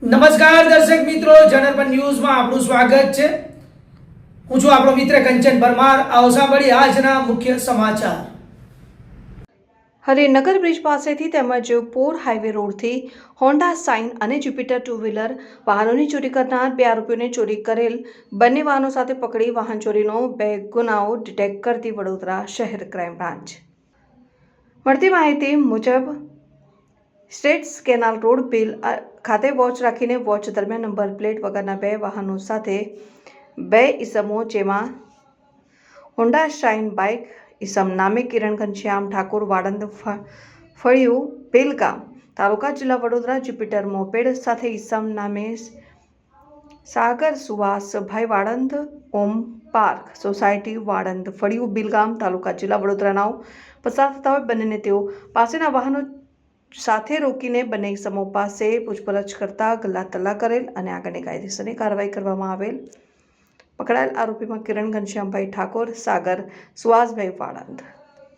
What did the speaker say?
નમસ્કાર દર્શક મિત્રો, જનરપન ન્યૂઝમાં આપનું સ્વાગત છે। હું છું આપણો મિત્ર કંચન પરમાર। આવો સાંભળીએ આજના મુખ્ય સમાચાર। હરિનગર બ્રિજ પાસેથી તેમજ પોર હાઈવે રોડથી હોન્ડા સાઇન અને જ્યુપિટર ટુ વ્હીલર વાહનોની ચોરી કરનાર 2 આરોપીઓને ચોરી કરેલ બંને વાહનો સાથે પકડી વાહન ચોરીનો 2 ગુનાઓ ડિટેક્ટ કરતી વડોદરા શહેર ક્રાઇમ બ્રાન્ચ। મળતી માહિતી મુજબ સ્ટેટ્સ કેનાલ રોડ બિલ ખાતે વોચ રાખીને વોચ દરમિયાન નંબર પ્લેટ વગરના 2 વાહનો સાથે 2 ઈસમો જેમાં હોન્ડા શાઇન બાઇક ઈસમ નામે કિરણ ઘનશ્યામ ઠાકોર વાળંદ ફળિયું બેલગામ તાલુકા જિલ્લા વડોદરા, જ્યુપિટર મોપેડ સાથે ઈસમ નામે સાગર સુવાસભાઈ વાળંદ ઓમ પાર્ક સોસાયટી વાળંદ ફળિયું બેલગામ તાલુકા જિલ્લા વડોદરાના પસાર થતા હોય બંનેને તેઓ પાસેના વાહનો સાથે રોકીને બંને ઈસમો પાસે પૂછપરછ કરતા ગલ્લા તલ્લા કરેલ અને આગળની કાયદેસરની કાર્યવાહી કરવામાં આવેલ। પકડાયેલ આરોપીમાં કિરણ ઘનશ્યામભાઈ ઠાકોર, સાગર સુવાસભાઈ વાળંદ